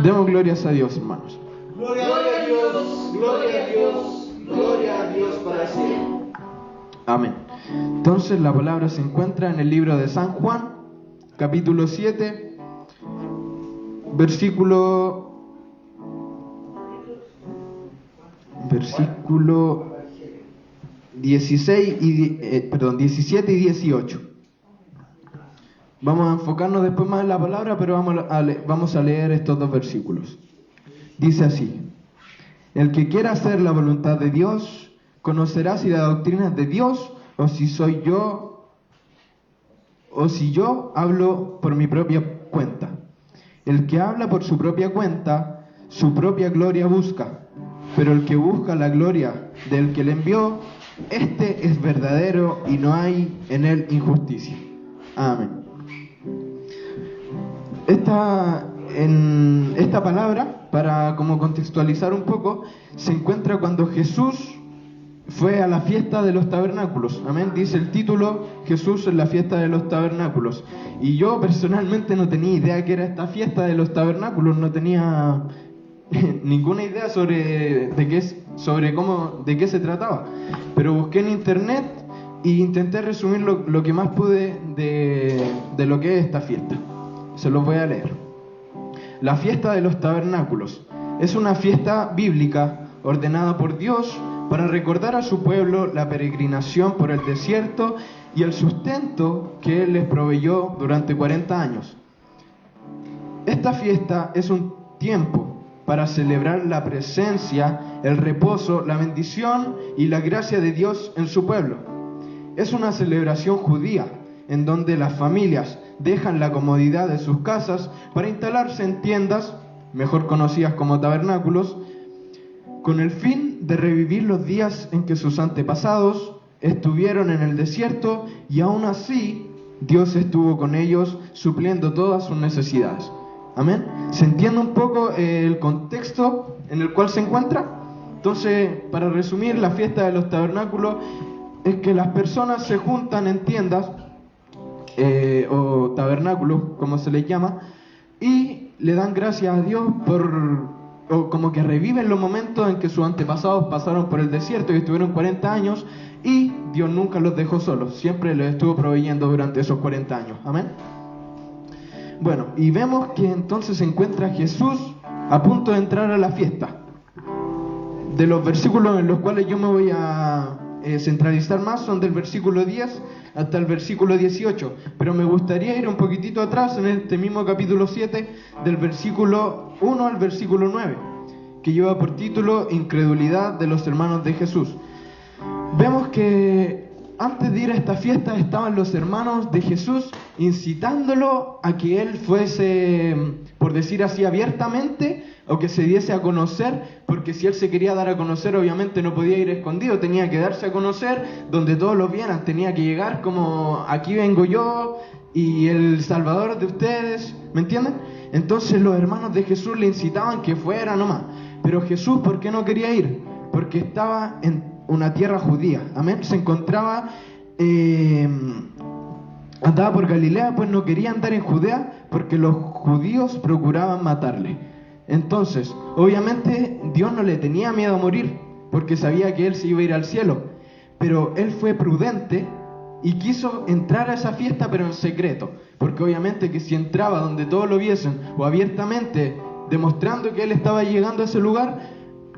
Demos glorias a Dios, hermanos. Gloria a Dios, gloria a Dios, gloria a Dios para siempre. Amén. Entonces la palabra se encuentra en el libro de San Juan, capítulo 7, versículo 17 y 18. Vamos a enfocarnos después más en la palabra, pero vamos a leer estos dos versículos. Dice así: el que quiera hacer la voluntad de Dios, conocerá si la doctrina es de Dios, o si yo hablo por mi propia cuenta. El que habla por su propia cuenta, su propia gloria busca, pero el que busca la gloria del que le envió, este es verdadero y no hay en él injusticia. Amén. Esta palabra, para como contextualizar un poco, se encuentra cuando Jesús fue a la fiesta de los tabernáculos. Amén. Dice el título: Jesús en la fiesta de los tabernáculos. Y yo personalmente no tenía idea que era esta fiesta de los tabernáculos, no tenía ninguna idea de qué se trataba. Pero busqué en internet e intenté resumir lo que más pude de lo que es esta fiesta. Se los voy a leer. La fiesta de los tabernáculos es una fiesta bíblica ordenada por Dios para recordar a su pueblo la peregrinación por el desierto y el sustento que Él les proveyó durante 40 años. Esta fiesta es un tiempo para celebrar la presencia, el reposo, la bendición y la gracia de Dios en su pueblo. Es una celebración judía en donde las familias dejan la comodidad de sus casas para instalarse en tiendas, mejor conocidas como tabernáculos, con el fin de revivir los días en que sus antepasados estuvieron en el desierto y aún así Dios estuvo con ellos supliendo todas sus necesidades. Amén. ¿Se entiende un poco el contexto en el cual se encuentra? Entonces, para resumir, la fiesta de los tabernáculos es que las personas se juntan en tiendas o tabernáculos, como se les llama, y le dan gracias a Dios o como que reviven los momentos en que sus antepasados pasaron por el desierto y estuvieron 40 años y Dios nunca los dejó solos, siempre les estuvo proveyendo durante esos 40 años. Amén. Bueno, y vemos que entonces se encuentra Jesús a punto de entrar a la fiesta. De los versículos en los cuales yo me voy a centralizar más son del versículo 10 hasta el versículo 18, pero me gustaría ir un poquitito atrás en este mismo capítulo 7, del versículo 1 al versículo 9, que lleva por título Incredulidad de los hermanos de Jesús. Vemos que antes de ir a esta fiesta estaban los hermanos de Jesús incitándolo a que él fuese, por decir así, abiertamente, o que se diese a conocer, porque si él se quería dar a conocer, obviamente no podía ir escondido, tenía que darse a conocer donde todos lo vieran, tenía que llegar como: aquí vengo yo y el Salvador de ustedes, ¿me entienden? Entonces los hermanos de Jesús le incitaban que fuera nomás, pero Jesús, ¿por qué no quería ir? Porque estaba en una tierra judía, amén, se encontraba, andaba por Galilea, pues no quería andar en Judea, porque los judíos procuraban matarle. Entonces, obviamente Dios no le tenía miedo a morir, porque sabía que él se iba a ir al cielo, pero él fue prudente y quiso entrar a esa fiesta, pero en secreto, porque obviamente que si entraba donde todos lo viesen, o abiertamente demostrando que él estaba llegando a ese lugar,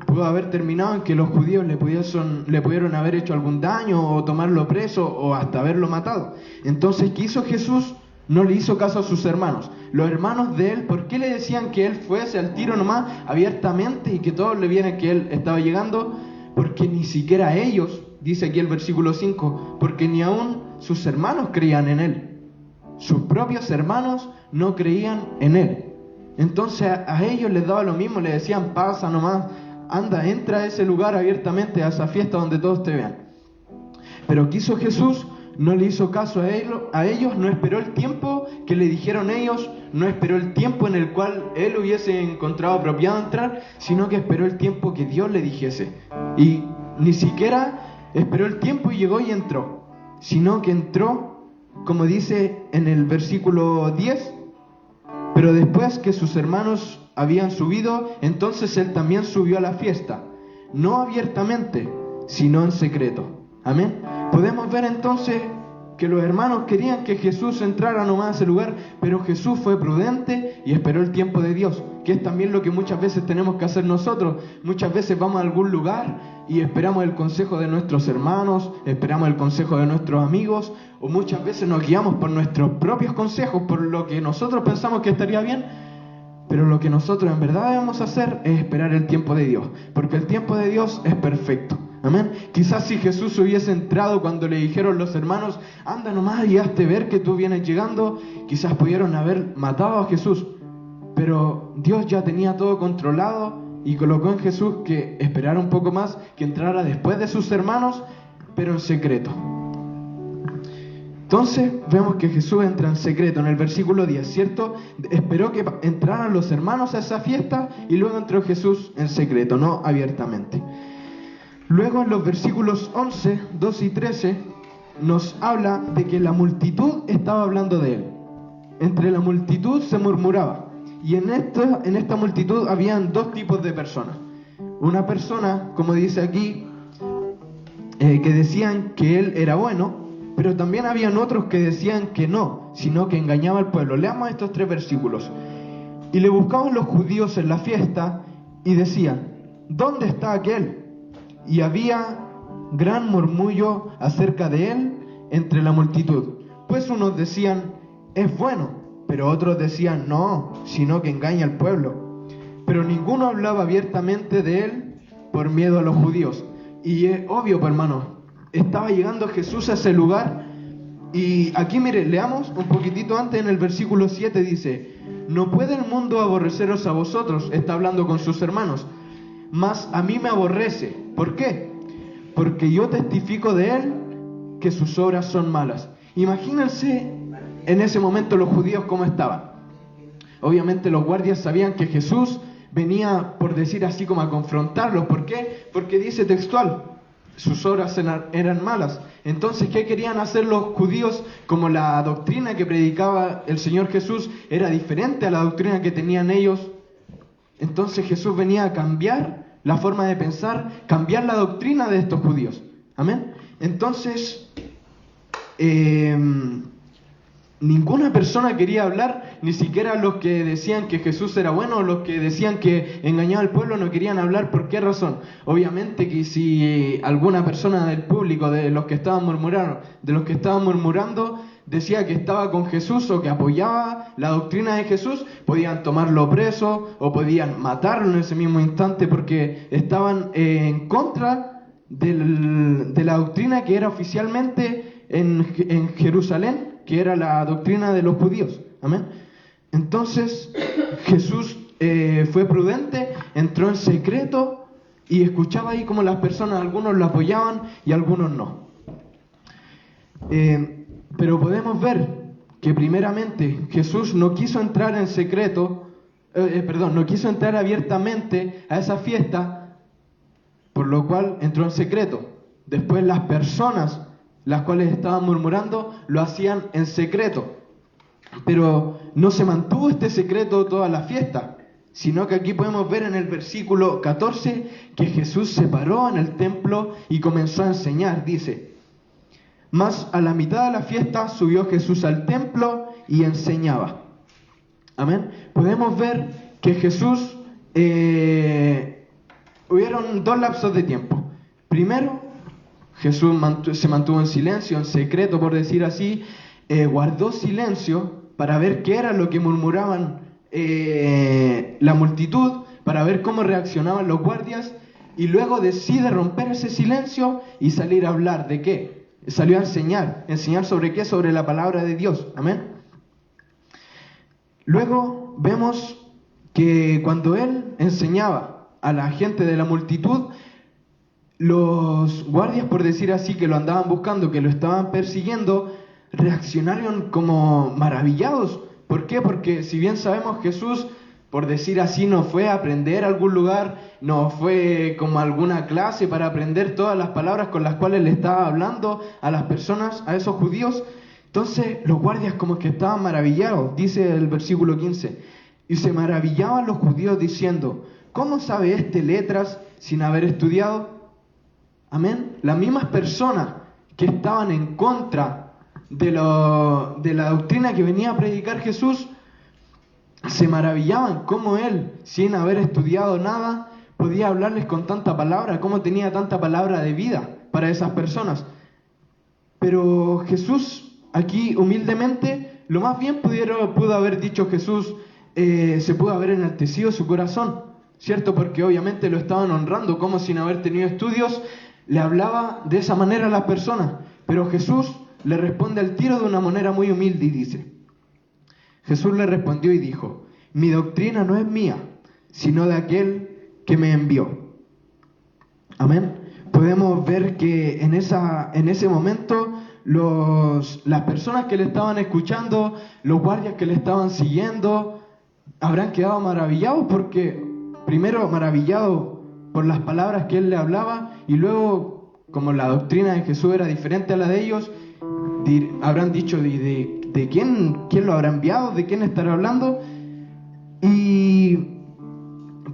pudo haber terminado en que los judíos le pudieron haber hecho algún daño, o tomarlo preso, o hasta haberlo matado. Entonces, ¿qué hizo Jesús? No le hizo caso a sus hermanos. Los hermanos de él, ¿por qué le decían que él fuese al tiro nomás, abiertamente, y que todos le vieran que él estaba llegando? Porque ni siquiera ellos, dice aquí el versículo 5, porque ni aún sus hermanos creían en él. Sus propios hermanos no creían en él. Entonces a ellos les daba lo mismo, le decían: pasa nomás, anda, entra a ese lugar abiertamente, a esa fiesta donde todos te vean. Pero ¿qué hizo Jesús? No le hizo caso a ellos, no esperó el tiempo que le dijeron ellos, no esperó el tiempo en el cual él hubiese encontrado apropiado entrar, sino que esperó el tiempo que Dios le dijese. Y ni siquiera esperó el tiempo y llegó y entró, sino que entró, como dice en el versículo 10, pero después que sus hermanos habían subido, entonces él también subió a la fiesta, no abiertamente, sino en secreto. Amén. Podemos ver entonces que los hermanos querían que Jesús entrara nomás a ese lugar, pero Jesús fue prudente y esperó el tiempo de Dios, que es también lo que muchas veces tenemos que hacer nosotros. Muchas veces vamos a algún lugar y esperamos el consejo de nuestros hermanos, esperamos el consejo de nuestros amigos, o muchas veces nos guiamos por nuestros propios consejos, por lo que nosotros pensamos que estaría bien, pero lo que nosotros en verdad debemos hacer es esperar el tiempo de Dios, porque el tiempo de Dios es perfecto. Amén. Quizás si Jesús hubiese entrado cuando le dijeron los hermanos, anda nomás y hazte ver que tú vienes llegando, quizás pudieron haber matado a Jesús, pero Dios ya tenía todo controlado y colocó en Jesús que esperara un poco más, que entrara después de sus hermanos, pero en secreto. Entonces vemos que Jesús entra en secreto en el versículo 10, ¿cierto? Esperó que entraran los hermanos a esa fiesta y luego entró Jesús en secreto, no abiertamente. Luego en los versículos 11, 12 y 13 nos habla de que la multitud estaba hablando de él. Entre la multitud se murmuraba. Y en esta multitud habían dos tipos de personas. Una persona, como dice aquí, que decían que él era bueno, pero también habían otros que decían que no, sino que engañaba al pueblo. Leamos estos 3 versículos. Y le buscaban los judíos en la fiesta y decían, ¿dónde está aquel? Y había gran murmullo acerca de él entre la multitud. Pues unos decían, es bueno, pero otros decían, no, sino que engaña al pueblo. Pero ninguno hablaba abiertamente de él por miedo a los judíos. Y es obvio, pues, hermano, estaba llegando Jesús a ese lugar. Y aquí, mire, leamos un poquitito antes en el versículo 7, dice, no puede el mundo aborreceros a vosotros, está hablando con sus hermanos, mas a mí me aborrece. ¿Por qué? Porque yo testifico de él que sus obras son malas. Imagínense en ese momento los judíos cómo estaban. Obviamente los guardias sabían que Jesús venía, por decir así, como a confrontarlos. ¿Por qué? Porque dice textual, sus obras eran malas. Entonces, ¿qué querían hacer los judíos? Como la doctrina que predicaba el Señor Jesús era diferente a la doctrina que tenían ellos, entonces Jesús venía a cambiar la forma de pensar, cambiar la doctrina de estos judíos. Amén. Entonces, ninguna persona quería hablar, ni siquiera los que decían que Jesús era bueno, o los que decían que engañaba al pueblo, no querían hablar. ¿Por qué razón? Obviamente que si alguna persona del público, de los que estaban murmurando, decía que estaba con Jesús o que apoyaba la doctrina de Jesús, podían tomarlo preso o podían matarlo en ese mismo instante, porque estaban en contra de la doctrina que era oficialmente en Jerusalén, que era la doctrina de los judíos. Amén. Entonces Jesús fue prudente, entró en secreto y escuchaba ahí como las personas, algunos lo apoyaban y algunos no. Pero podemos ver que primeramente Jesús no quiso entrar en secreto, no quiso entrar abiertamente a esa fiesta, por lo cual entró en secreto. Después las personas, las cuales estaban murmurando, lo hacían en secreto. Pero no se mantuvo este secreto toda la fiesta, sino que aquí podemos ver en el versículo 14 que Jesús se paró en el templo y comenzó a enseñar. Dice, mas a la mitad de la fiesta subió Jesús al templo y enseñaba. Amén. Podemos ver que Jesús, hubieron 2 lapsos de tiempo. Primero, Jesús se mantuvo en silencio, en secreto, por decir así, guardó silencio para ver qué era lo que murmuraban la multitud, para ver cómo reaccionaban los guardias, y luego decide romper ese silencio y salir a hablar. ¿De qué? Salió a enseñar sobre qué, sobre la palabra de Dios. Amén. Luego vemos que cuando él enseñaba a la gente de la multitud, los guardias, por decir así, que lo andaban buscando, que lo estaban persiguiendo, reaccionaron como maravillados. ¿Por qué? Porque si bien sabemos, Jesús, por decir así, no fue a aprender a algún lugar, no fue como a alguna clase para aprender todas las palabras con las cuales le estaba hablando a las personas, a esos judíos. Entonces los guardias como que estaban maravillados. Dice el versículo 15, Y se maravillaban los judíos diciendo: ¿cómo sabe este letras sin haber estudiado? Amén. Las mismas personas que estaban en contra de la doctrina que venía a predicar Jesús, se maravillaban cómo él, sin haber estudiado nada, podía hablarles con tanta palabra, cómo tenía tanta palabra de vida para esas personas. Pero Jesús, aquí humildemente, lo más bien pudo haber dicho Jesús, se pudo haber enaltecido su corazón, ¿cierto? Porque obviamente lo estaban honrando, como sin haber tenido estudios, le hablaba de esa manera a las personas. Pero Jesús le responde al tiro de una manera muy humilde y dice: Jesús le respondió y dijo: mi doctrina no es mía, sino de aquel que me envió. Amén. Podemos ver que en ese momento las personas que le estaban escuchando, los guardias que le estaban siguiendo, habrán quedado maravillados, porque primero maravillados por las palabras que él le hablaba, y luego, como la doctrina de Jesús era diferente a la de ellos, habrán dicho: ¿de quién lo habrá enviado? ¿De quién estará hablando? Y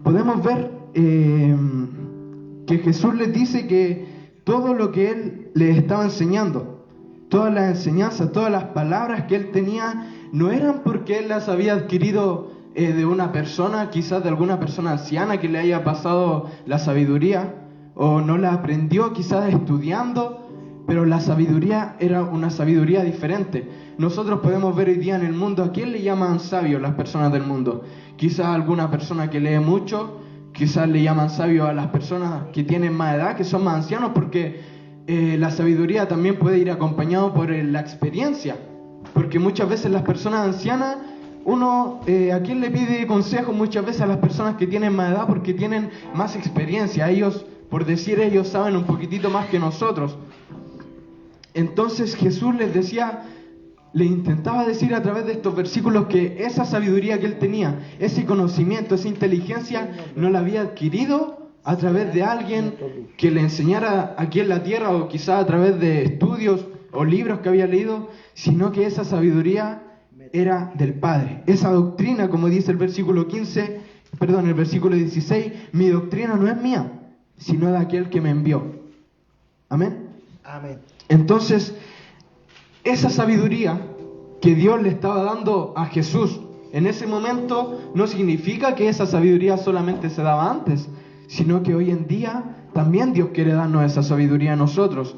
podemos ver que Jesús les dice que todo lo que él les estaba enseñando, todas las enseñanzas, todas las palabras que él tenía, no eran porque él las había adquirido de una persona, quizás de alguna persona anciana que le haya pasado la sabiduría, o no la aprendió quizás estudiando, pero la sabiduría era una sabiduría diferente. Nosotros podemos ver hoy día en el mundo, ¿a quién le llaman sabio las personas del mundo? Quizás alguna persona que lee mucho, quizás le llaman sabio a las personas que tienen más edad, que son más ancianos, porque la sabiduría también puede ir acompañado por la experiencia, porque muchas veces las personas ancianas, ¿a quién le pide consejo? Muchas veces a las personas que tienen más edad, porque tienen más experiencia. Ellos, por decir, ellos saben un poquitito más que nosotros. Entonces Jesús les intentaba decir a través de estos versículos que esa sabiduría que él tenía, ese conocimiento, esa inteligencia, no la había adquirido a través de alguien que le enseñara aquí en la tierra, o quizás a través de estudios o libros que había leído, sino que esa sabiduría era del Padre. Esa doctrina, como dice el versículo 16, mi doctrina no es mía, sino de aquel que me envió. Amén. Amén. Entonces, esa sabiduría que Dios le estaba dando a Jesús en ese momento no significa que esa sabiduría solamente se daba antes, sino que hoy en día también Dios quiere darnos esa sabiduría a nosotros.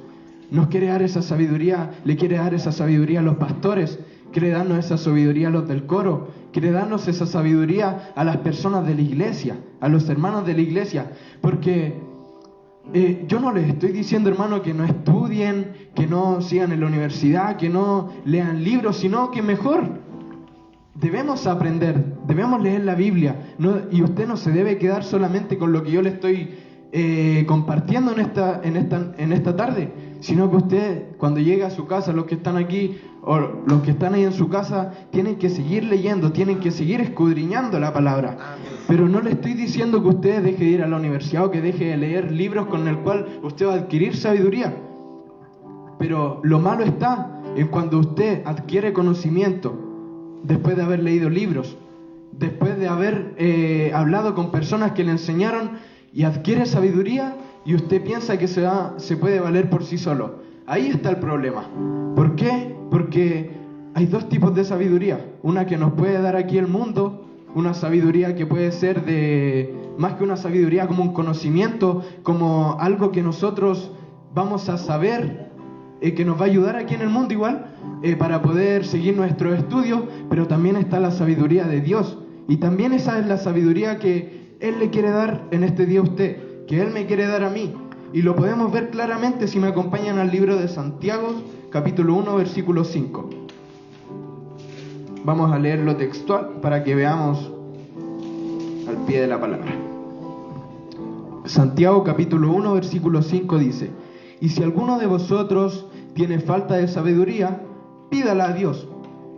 Nos quiere dar esa sabiduría, le quiere dar esa sabiduría a los pastores, quiere darnos esa sabiduría a los del coro, quiere darnos esa sabiduría a las personas de la iglesia, a los hermanos de la iglesia, porque yo no les estoy diciendo, hermano, que no estudien, que no sigan en la universidad, que no lean libros, sino que mejor debemos aprender, debemos leer la Biblia, y usted no se debe quedar solamente con lo que yo le estoy compartiendo en esta tarde, sino que usted, cuando llegue a su casa, los que están aquí o los que están ahí en su casa, tienen que seguir leyendo, tienen que seguir escudriñando la palabra. Pero no le estoy diciendo que usted deje de ir a la universidad o que deje de leer libros con el cual usted va a adquirir sabiduría. Pero lo malo está en cuando usted adquiere conocimiento después de haber leído libros, después de haber hablado con personas que le enseñaron, y adquiere sabiduría y usted piensa que se puede valer por sí solo. Ahí está el problema. ¿Por qué? Porque hay dos tipos de sabiduría. Una que nos puede dar aquí el mundo, una sabiduría que puede ser más que una sabiduría, como un conocimiento, como algo que nosotros vamos a saber, que nos va a ayudar aquí en el mundo igual, para poder seguir nuestros estudios. Pero también está la sabiduría de Dios, y también esa es la sabiduría que Él le quiere dar en este día a usted, que Él me quiere dar a mí. Y lo podemos ver claramente si me acompañan al libro de Santiago, capítulo 1, versículo 5. Vamos a leerlo textual para que veamos al pie de la palabra. Santiago capítulo 1, versículo 5 dice: y si alguno de vosotros tiene falta de sabiduría, pídala a Dios,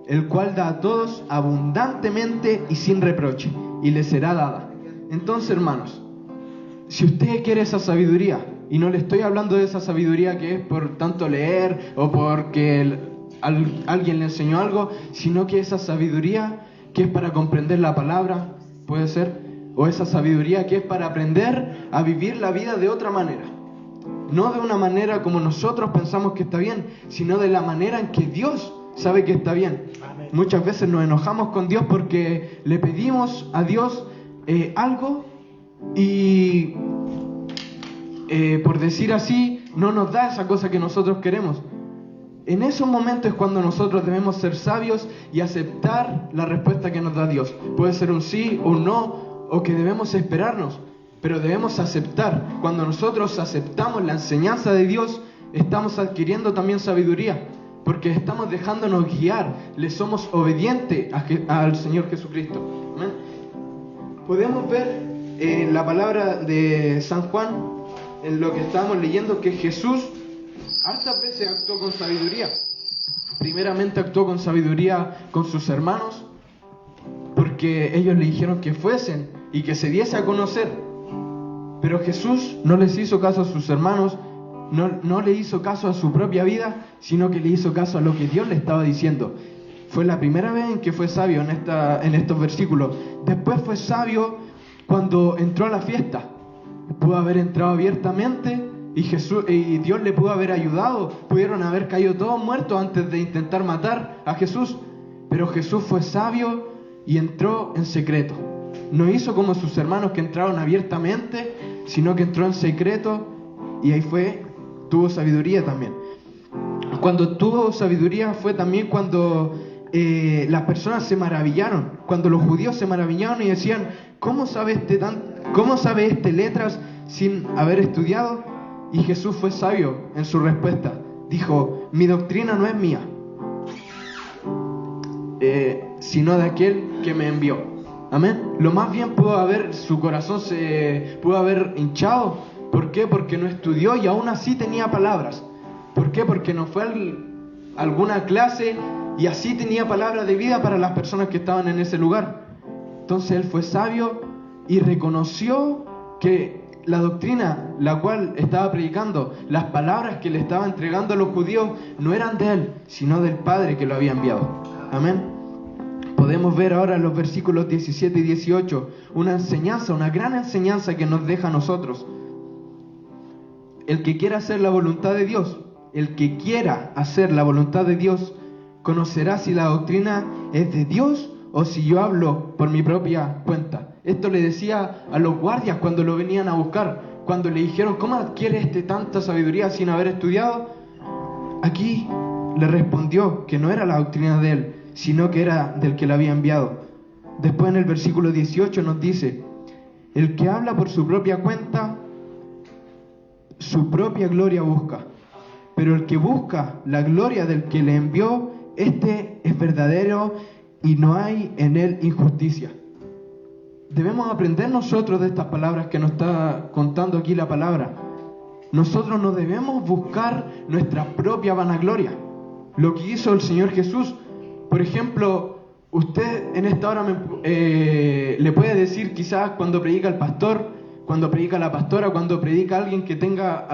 el cual da a todos abundantemente y sin reproche, y le será dada. Entonces, hermanos, si usted quiere esa sabiduría, y no le estoy hablando de esa sabiduría que es por tanto leer o porque alguien le enseñó algo, sino que esa sabiduría que es para comprender la palabra, puede ser, o esa sabiduría que es para aprender a vivir la vida de otra manera. No de una manera como nosotros pensamos que está bien, sino de la manera en que Dios sabe que está bien. Amén. Muchas veces nos enojamos con Dios porque le pedimos a Dios algo y por decir así, no nos da esa cosa que nosotros queremos. En esos momentos es cuando nosotros debemos ser sabios y aceptar la respuesta que nos da Dios. Puede ser un sí o un no, o que debemos esperarnos, pero debemos aceptar. Cuando nosotros aceptamos la enseñanza de Dios, estamos adquiriendo también sabiduría, porque estamos dejándonos guiar, le somos obedientes al Señor Jesucristo. ¿Amén? Podemos ver en la palabra de San Juan, en lo que estábamos leyendo, que Jesús hartas veces actuó con sabiduría. Primeramente actuó con sabiduría con sus hermanos, porque ellos le dijeron que fuesen y que se diese a conocer. Pero Jesús no les hizo caso a sus hermanos, no le hizo caso a su propia vida, sino que le hizo caso a lo que Dios le estaba diciendo. Fue la primera vez en que fue sabio en estos versículos. Después fue sabio cuando entró a la fiesta. Pudo haber entrado abiertamente y Dios le pudo haber ayudado. Pudieron haber caído todos muertos antes de intentar matar a Jesús. Pero Jesús fue sabio y entró en secreto. No hizo como sus hermanos que entraron abiertamente, sino que entró en secreto y ahí tuvo sabiduría también. Cuando tuvo sabiduría fue también cuando las personas se maravillaron, cuando los judíos se maravillaron y decían, ¿cómo sabe este letras sin haber estudiado? Y Jesús fue sabio en su respuesta. Dijo, mi doctrina no es mía, sino de aquel que me envió. Amén. Lo más bien su corazón se pudo haber hinchado. ¿Por qué? Porque no estudió y aún así tenía palabras. ¿Por qué? Porque no fue a alguna clase y así tenía palabras de vida para las personas que estaban en ese lugar. Entonces él fue sabio y reconoció que la doctrina la cual estaba predicando, las palabras que le estaba entregando a los judíos, no eran de él, sino del Padre que lo había enviado. Amén. Podemos ver ahora en los versículos 17 y 18 una enseñanza, una gran enseñanza que nos deja a nosotros. El que quiera hacer la voluntad de Dios, el que quiera hacer la voluntad de Dios, conocerá si la doctrina es de Dios o si yo hablo por mi propia cuenta. Esto le decía a los guardias cuando lo venían a buscar, cuando le dijeron, ¿cómo adquiere tanta sabiduría sin haber estudiado? Aquí le respondió que no era la doctrina de él, sino que era del que la había enviado. Después en el versículo 18 nos dice, el que habla por su propia cuenta, su propia gloria busca, pero el que busca la gloria del que le envió, este es verdadero y no hay en él injusticia. Debemos aprender nosotros de estas palabras que nos está contando aquí la palabra. Nosotros no debemos buscar nuestra propia vanagloria, lo que hizo el Señor Jesús. Por ejemplo, usted en esta hora le puede decir quizás cuando predica el pastor, cuando predica la pastora, cuando predica alguien que tenga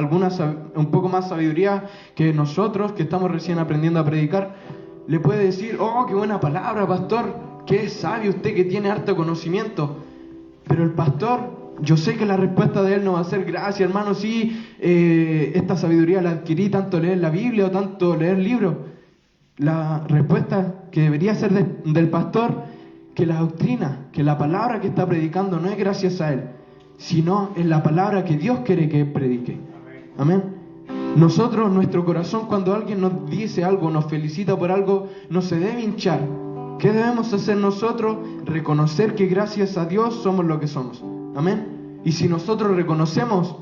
un poco más sabiduría que nosotros, que estamos recién aprendiendo a predicar, le puede decir, oh, qué buena palabra, pastor, qué sabio usted que tiene harto conocimiento. Pero el pastor, yo sé que la respuesta de él no va a ser, gracias hermano, sí, esta sabiduría la adquirí tanto leer la Biblia o tanto leer libros. La respuesta que debería ser del pastor, que la doctrina, que la palabra que está predicando no es gracias a él, sino es la palabra que Dios quiere que predique. Amén. Nosotros, nuestro corazón, cuando alguien nos dice algo, nos felicita por algo, no se debe hinchar. ¿Qué debemos hacer nosotros? Reconocer que gracias a Dios somos lo que somos. Amén. Y si nosotros reconocemos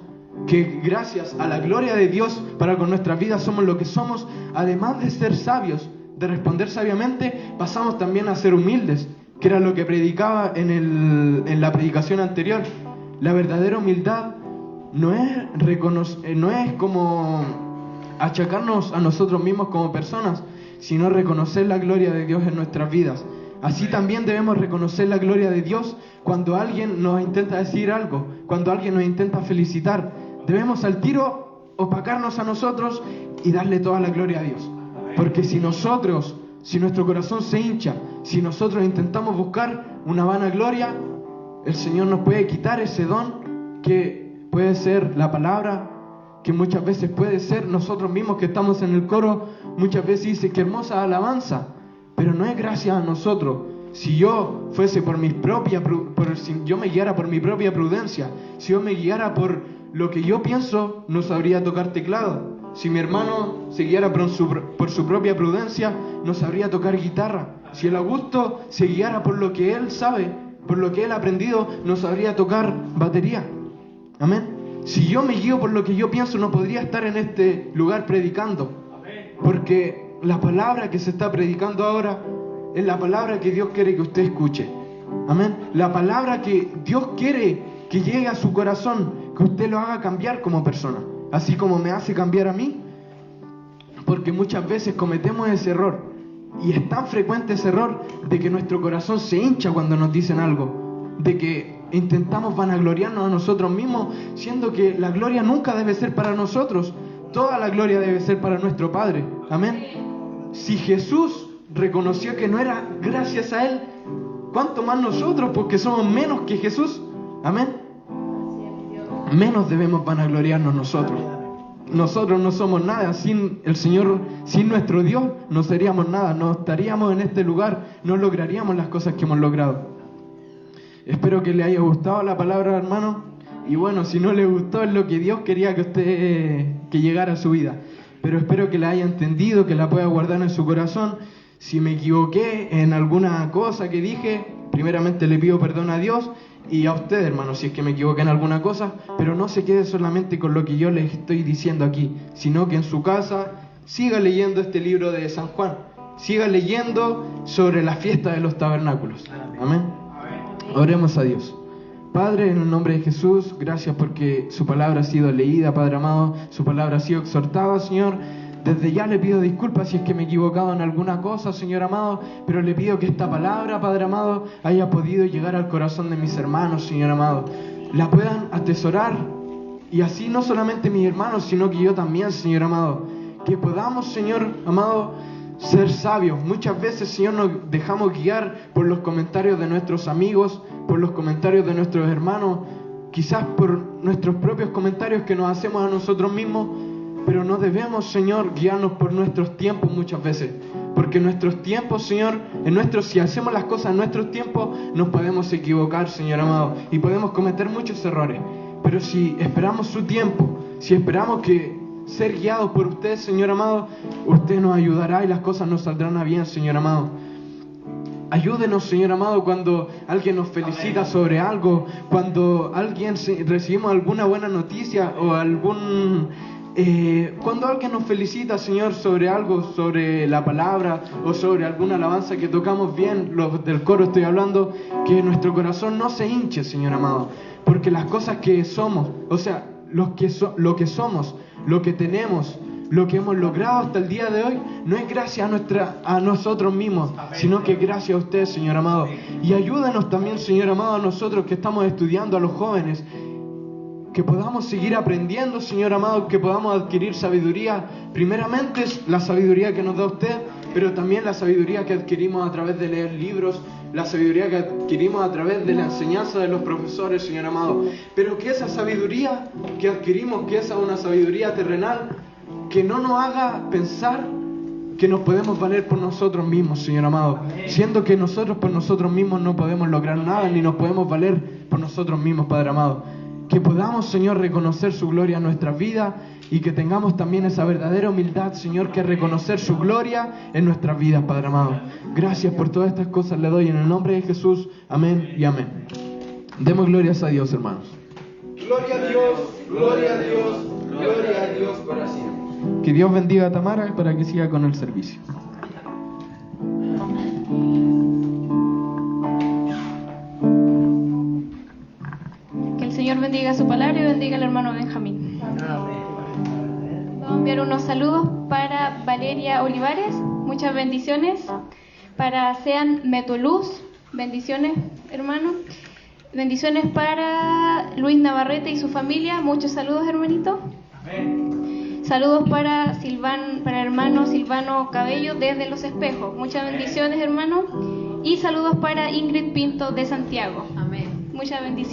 que gracias a la gloria de Dios para con nuestras vidas somos lo que somos, además de ser sabios, de responder sabiamente, pasamos también a ser humildes, que era lo que predicaba en la predicación anterior. La verdadera humildad no es como achacarnos a nosotros mismos como personas, sino reconocer la gloria de Dios en nuestras vidas. Así también debemos reconocer la gloria de Dios cuando alguien nos intenta decir algo, cuando alguien nos intenta felicitar. Debemos al tiro opacarnos a nosotros y darle toda la gloria a Dios. Porque si nuestro corazón se hincha, si nosotros intentamos buscar una vanagloria, el Señor nos puede quitar ese don que puede ser la palabra, que muchas veces puede ser nosotros mismos que estamos en el coro. Muchas veces dice que hermosa alabanza, pero no es gracias a nosotros. Si yo fuese por mis propias, si yo me guiara por mi propia prudencia, si yo me guiara por lo que yo pienso, no sabría tocar teclado. Si mi hermano se guiara por su propia prudencia, no sabría tocar guitarra. Si el Augusto se guiara por lo que él sabe, por lo que él ha aprendido, no sabría tocar batería. Amén. Si yo me guío por lo que yo pienso, no podría estar en este lugar predicando. Porque la palabra que se está predicando ahora es la palabra que Dios quiere que usted escuche. Amén. La palabra que Dios quiere que llegue a su corazón, que usted lo haga cambiar como persona, así como me hace cambiar a mí. Porque muchas veces cometemos ese error, y es tan frecuente ese error de que nuestro corazón se hincha cuando nos dicen algo, de que intentamos vanagloriarnos a nosotros mismos, siendo que la gloria nunca debe ser para nosotros, toda la gloria debe ser para nuestro Padre. Amén. Si Jesús reconoció que no era gracias a Él, ¿cuánto más nosotros, porque somos menos que Jesús? Amén. Menos debemos vanagloriarnos nosotros. Nosotros no somos nada, sin el Señor, sin nuestro Dios no seríamos nada, no estaríamos en este lugar, no lograríamos las cosas que hemos logrado. Espero que le haya gustado la palabra, hermano, y bueno, si no le gustó es lo que Dios quería que usted que llegara a su vida, pero espero que la haya entendido, que la pueda guardar en su corazón. Si me equivoqué en alguna cosa que dije, primeramente le pido perdón a Dios y a usted, hermano, si es que me equivoqué en alguna cosa, pero no se quede solamente con lo que yo les estoy diciendo aquí, sino que en su casa siga leyendo este libro de San Juan, siga leyendo sobre la fiesta de los tabernáculos. Amén. Oremos a Dios. Padre, en el nombre de Jesús, gracias porque su palabra ha sido leída, Padre amado, su palabra ha sido exhortada, Señor. Desde ya le pido disculpas si es que me he equivocado en alguna cosa, Señor amado, pero le pido que esta palabra, Padre amado, haya podido llegar al corazón de mis hermanos, Señor amado. La puedan atesorar, y así no solamente mis hermanos, sino que yo también, Señor amado. Que podamos, Señor amado, ser sabios. Muchas veces, Señor, nos dejamos guiar por los comentarios de nuestros amigos, por los comentarios de nuestros hermanos, quizás por nuestros propios comentarios que nos hacemos a nosotros mismos. Pero no debemos, Señor, guiarnos por nuestros tiempos muchas veces, porque nuestros tiempos, Señor, si hacemos las cosas en nuestros tiempos, nos podemos equivocar, Señor amado, y podemos cometer muchos errores. Pero si esperamos su tiempo, si esperamos que ser guiados por usted, Señor amado, usted nos ayudará y las cosas nos saldrán a bien, Señor amado. Ayúdenos, Señor amado, cuando alguien nos felicita sobre algo, cuando recibimos alguna buena noticia o cuando alguien nos felicita, Señor, sobre algo, sobre la palabra o sobre alguna alabanza que tocamos bien, los del coro estoy hablando, que nuestro corazón no se hinche, Señor amado, porque las cosas que somos, o sea, lo que somos, lo que tenemos, lo que hemos logrado hasta el día de hoy, no es gracias a nosotros mismos, sino que es gracias a usted, Señor amado. Y ayúdanos también, Señor amado, a nosotros que estamos estudiando, a los jóvenes, que podamos seguir aprendiendo, Señor amado, que podamos adquirir sabiduría. Primeramente es la sabiduría que nos da usted, pero también la sabiduría que adquirimos a través de leer libros, la sabiduría que adquirimos a través de la enseñanza de los profesores, Señor amado. Pero que esa sabiduría que adquirimos, que esa es una sabiduría terrenal, que no nos haga pensar que nos podemos valer por nosotros mismos, Señor amado, siendo que nosotros por nosotros mismos no podemos lograr nada, ni nos podemos valer por nosotros mismos, Padre amado. Que podamos, Señor, reconocer su gloria en nuestras vidas y que tengamos también esa verdadera humildad, Señor, que reconocer su gloria en nuestras vidas, Padre amado. Gracias por todas estas cosas le doy en el nombre de Jesús. Amén y amén. Demos glorias a Dios, hermanos. Gloria a Dios, gloria a Dios, gloria a Dios para siempre. Que Dios bendiga a Tamara para que siga con el servicio. Señor bendiga su palabra y bendiga al hermano Benjamín. Vamos a enviar unos saludos para Valeria Olivares, muchas bendiciones. Para Sean Metoluz, bendiciones, hermano. Bendiciones para Luis Navarrete y su familia, muchos saludos, hermanito. Saludos para el hermano Silvano Cabello desde Los Espejos, muchas bendiciones, hermano. Y saludos para Ingrid Pinto de Santiago. Amén. Muchas bendiciones.